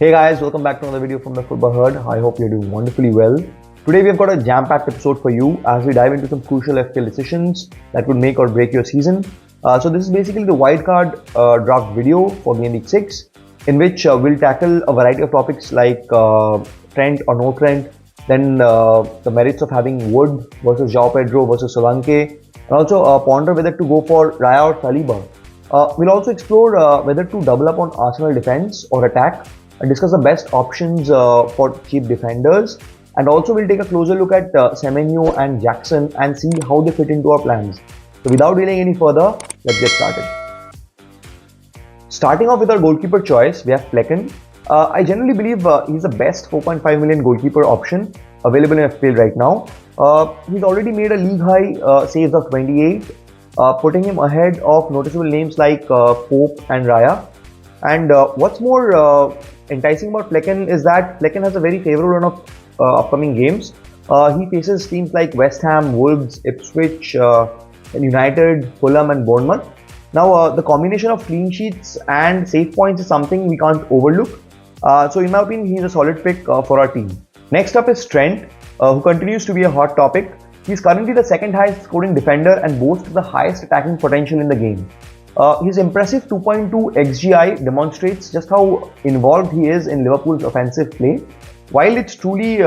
Hey guys, welcome back to another video from the Football Herd. I hope you're doing wonderfully well. Today we've got a jam-packed episode for you as we dive into some crucial FPL decisions that would make or break your season. So this is basically the wildcard draft video for GW6, in which we'll tackle a variety of topics like trend or no trend, then the merits of having Wood versus João Pedro versus Solanke, and also ponder whether to go for Raya or Saliba. We'll also explore whether to double up on Arsenal defense or attack, and discuss the best options for cheap defenders, and also we'll take a closer look at Semenyo and Jackson and see how they fit into our plans. So without delaying any further, let's get started. Starting off with our goalkeeper choice, we have Flecken. I generally believe he's the best 4.5 million goalkeeper option available in FPL right now. He's already made a league high saves of 28, putting him ahead of noticeable names like Pope and Raya. And what's more enticing about Flecken is that Flecken has a very favorable run of upcoming games. He faces teams like West Ham, Wolves, Ipswich, United, Fulham and Bournemouth. Now the combination of clean sheets and save points is something we can't overlook. So in my opinion, he's a solid pick for our team. Next up is Trent, who continues to be a hot topic. He's currently the second highest scoring defender and boasts the highest attacking potential in the game. His impressive 2.2 XGI demonstrates just how involved he is in Liverpool's offensive play. While it's truly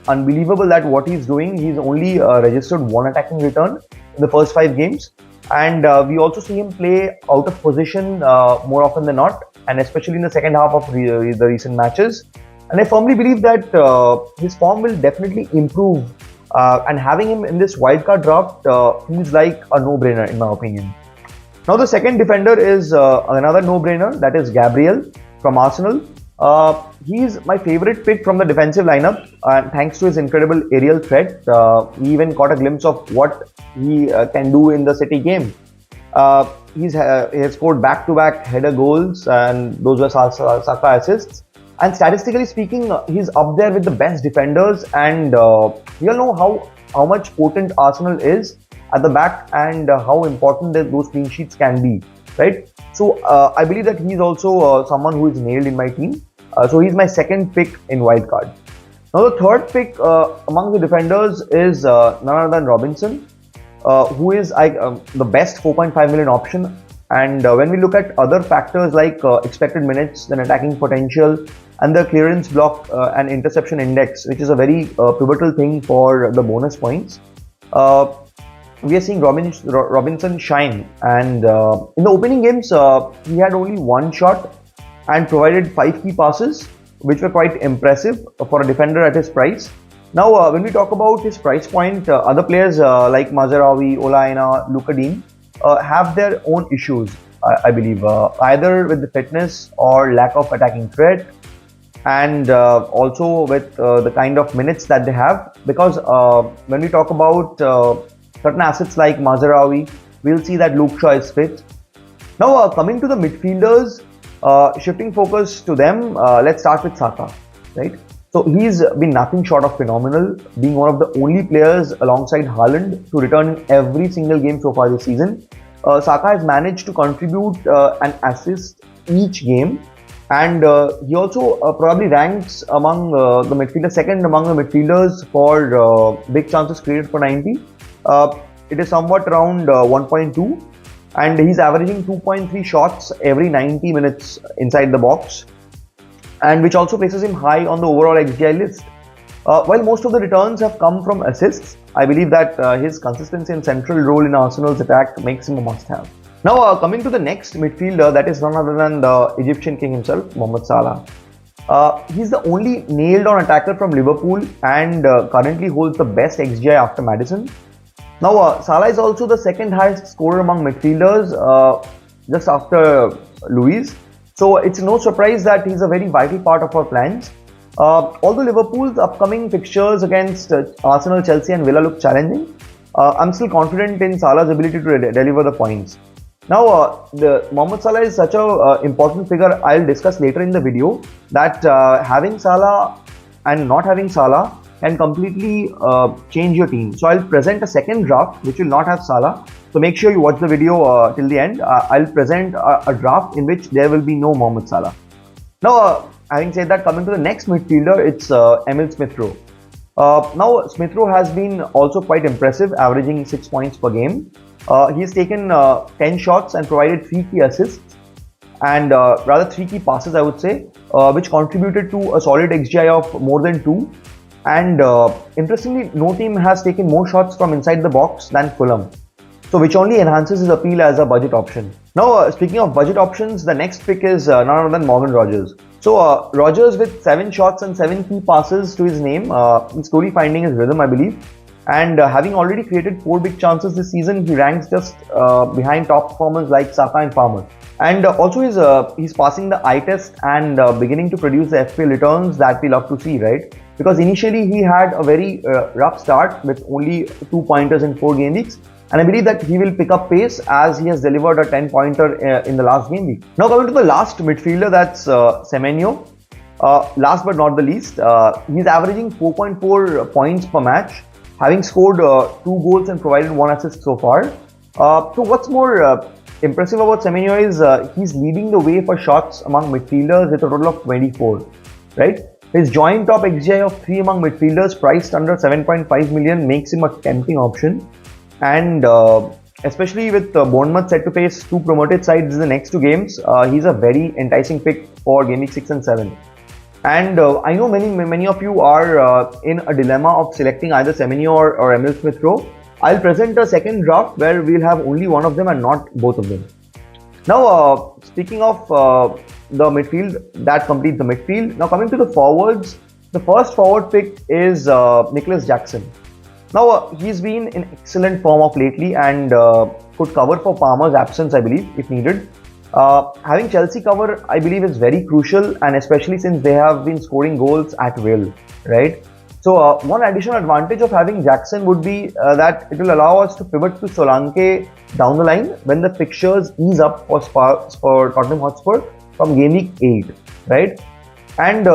unbelievable that what he's doing, he's only registered one attacking return in the first 5 games. And we also see him play out of position more often than not, and especially in the second half of the recent matches. And I firmly believe that his form will definitely improve, and having him in this wildcard draft feels like a no-brainer in my opinion. Now the second defender is another no-brainer, that is Gabriel from Arsenal. He's my favorite pick from the defensive lineup, and thanks to his incredible aerial threat, we even caught a glimpse of what he can do in the City game. He has scored back-to-back header goals, and those were Saka assists. And statistically speaking, he's up there with the best defenders, and we all know how much potent Arsenal is at the back and how important those clean sheets can be, right? So I believe that he's also someone who is nailed in my team. So he's my second pick in wildcard. Now the third pick among the defenders is none other than Robinson, who is the best 4.5 million option. And when we look at other factors like expected minutes, then attacking potential, and the clearance block and interception index, which is a very pivotal thing for the bonus points, we are seeing Robinson shine. And in the opening games, he had only one shot and provided 5 key passes, which were quite impressive for a defender at his price. Now, when we talk about his price point, other players like Mazraoui, Ola Aina, Luka Dean have their own issues, I believe, either with the fitness or lack of attacking threat, and also with the kind of minutes that they have. Because when we talk about certain assets like Mazraoui, we'll see that Luke Shaw is fit. Now coming to the midfielders, shifting focus to them, let's start with Saka, right? So he's been nothing short of phenomenal, being one of the only players alongside Haaland to return in every single game so far this season. Saka has managed to contribute an assist each game, and he also probably ranks among the midfielders, second among the midfielders for big chances created for 90. It is somewhat around 1.2, and he's averaging 2.3 shots every 90 minutes inside the box, and which also places him high on the overall XGI list. While most of the returns have come from assists, I believe that his consistency and central role in Arsenal's attack makes him a must-have. Now coming to the next midfielder, that is none other than the Egyptian king himself, Mohamed Salah. He's the only nailed-on attacker from Liverpool and currently holds the best XGI after Maddison. Now, Salah is also the second highest scorer among midfielders, just after Luiz. So it's no surprise that he's a very vital part of our plans. Although Liverpool's upcoming fixtures against Arsenal, Chelsea and Villa look challenging, I'm still confident in Salah's ability to deliver the points. Now, Mohamed Salah is such an important figure, I'll discuss later in the video, that having Salah and not having Salah can completely change your team. So I'll present a second draft which will not have Salah. So make sure you watch the video till the end. I'll present a draft in which there will be no Mohamed Salah. Now, Having said that, coming to the next midfielder, it's Emil Smith-Rowe. Now, Smith-Rowe has been also quite impressive, averaging 6 points per game. He's taken 10 shots and provided 3 key assists, and rather 3 key passes, I would say, which contributed to a solid XGI of more than 2. And interestingly, no team has taken more shots from inside the box than Fulham, so which only enhances his appeal as a budget option. Now, speaking of budget options, the next pick is none other than Morgan Rogers. So Rogers, with 7 shots and 7 key passes to his name, he's slowly finding his rhythm, I believe. And having already created 4 big chances this season, he ranks just behind top performers like Saka and Palmer. And also he's passing the eye test and beginning to produce the FPL returns that we love to see, right? Because initially he had a very rough start with only 2 pointers in 4 game weeks. And I believe that he will pick up pace as he has delivered a 10-pointer in the last game week. Now coming to the last midfielder, that's Semenyo. Last but not the least, he's averaging 4.4 points per match, having scored 2 goals and provided 1 assist so far. So what's more impressive about Semenyo is he's leading the way for shots among midfielders with a total of 24, right? His joint top XGI of 3 among midfielders priced under 7.5 million makes him a tempting option. And especially with Bournemouth set to face 2 promoted sides in the next 2 games, he's a very enticing pick for Game Week 6 and 7. And I know many of you are in a dilemma of selecting either Semenyo or Emil Smith-Rowe. I'll present a second draft where we'll have only one of them and not both of them. Now, speaking of the midfield, that completes the midfield. Now coming to the forwards, the first forward pick is Nicholas Jackson. Now, he's been in excellent form of lately and could cover for Palmer's absence, I believe, if needed. Having Chelsea cover, I believe, is very crucial, and especially since they have been scoring goals at will, right? So, one additional advantage of having Jackson would be that it will allow us to pivot to Solanke down the line when the fixtures ease up for Tottenham Hotspur from game week 8, right? And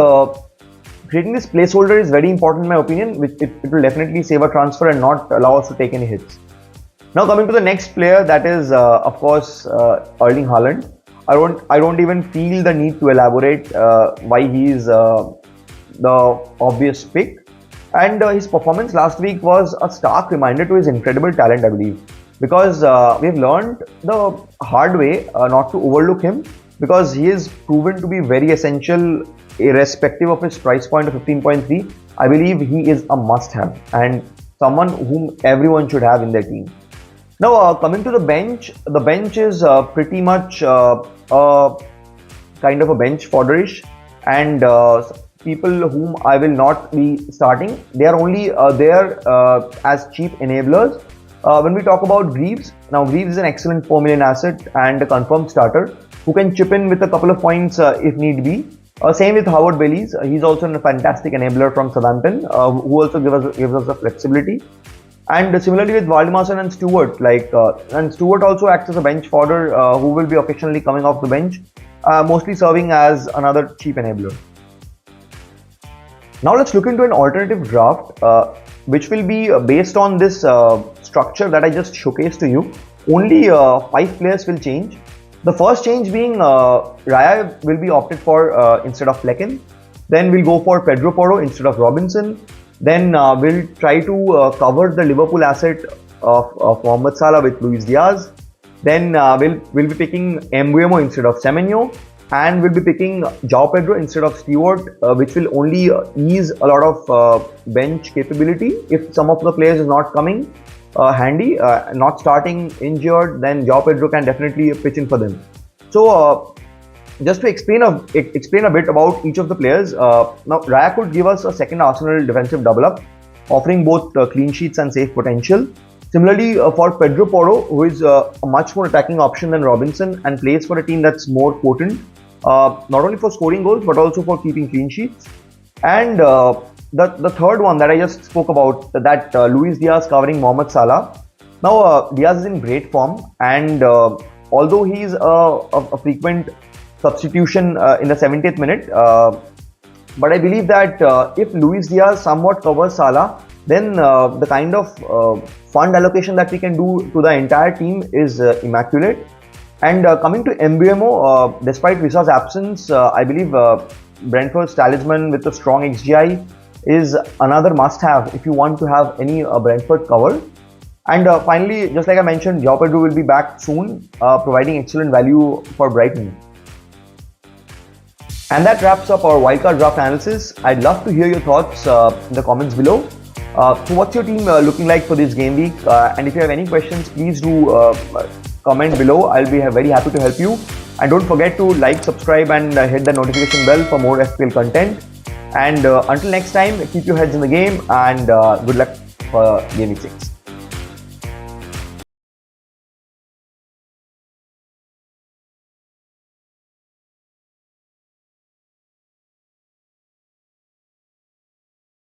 creating this placeholder is very important in my opinion, which it will definitely save a transfer and not allow us to take any hits. Now coming to the next player, that is of course Erling Haaland. I don't even feel the need to elaborate why he is the obvious pick. And his performance last week was a stark reminder to his incredible talent, I believe. Because we have learned the hard way not to overlook him, because he is proven to be very essential irrespective of his price point of 15.3. I believe he is a must-have and someone whom everyone should have in their team. Now coming to the bench is pretty much kind of a bench fodderish, and people whom I will not be starting. They are only there as cheap enablers. When we talk about Greaves, now Greaves is an excellent 4 million asset and a confirmed starter who can chip in with a couple of points if need be. Same with Howard Bailey. He's also a fantastic enabler from Southampton, who also gives us the flexibility. And similarly with Waldemarsson and Stewart, and Stewart also acts as a bench fodder who will be occasionally coming off the bench, mostly serving as another cheap enabler. Now let's look into an alternative draft, which will be based on this structure that I just showcased to you. Only 5 players will change. The first change being Raya will be opted for instead of Flecken. Then we'll go for Pedro Porro instead of Robinson. Then we'll try to cover the Liverpool asset of Mohamed Salah with Luis Diaz. Then we'll be picking Mbeumo instead of Semenyo. And we'll be picking João Pedro instead of Stewart, which will only ease a lot of bench capability. If some of the players is not coming handy, not starting injured, then João Pedro can definitely pitch in for them. So just to explain a bit about each of the players, now Raya could give us a second Arsenal defensive double up, offering both clean sheets and save potential. Similarly, for Pedro Porro, who is a much more attacking option than Robinson and plays for a team that's more potent, not only for scoring goals but also for keeping clean sheets. And the third one that I just spoke about, that Luis Diaz covering Mohamed Salah. Now Diaz is in great form, and although he is a frequent substitution in the 70th minute, but I believe that if Luis Diaz somewhat covers Salah, then the kind of fund allocation that we can do to the entire team is immaculate. And coming to MBMO, despite Visa's absence, I believe Brentford's talisman with a strong XGI is another must-have if you want to have any Brentford cover. And finally, just like I mentioned, João Pedro will be back soon, providing excellent value for Brighton. And that wraps up our wildcard draft analysis. I'd love to hear your thoughts in the comments below. So what's your team looking like for this game week? And if you have any questions, please do comment below. I'll be very happy to help you. And don't forget to like, subscribe and hit the notification bell for more FPL content. And until next time, keep your heads in the game and good luck for GW6.